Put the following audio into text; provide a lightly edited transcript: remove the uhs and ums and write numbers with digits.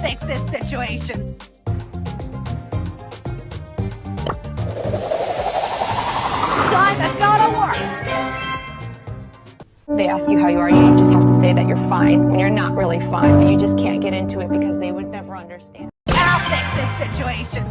fix this situation. Time is gonna work. They ask you how you are, you just have to say that you're fine when you're not really fine, but you just can't get into it because they would never understand. I'll fix this situation.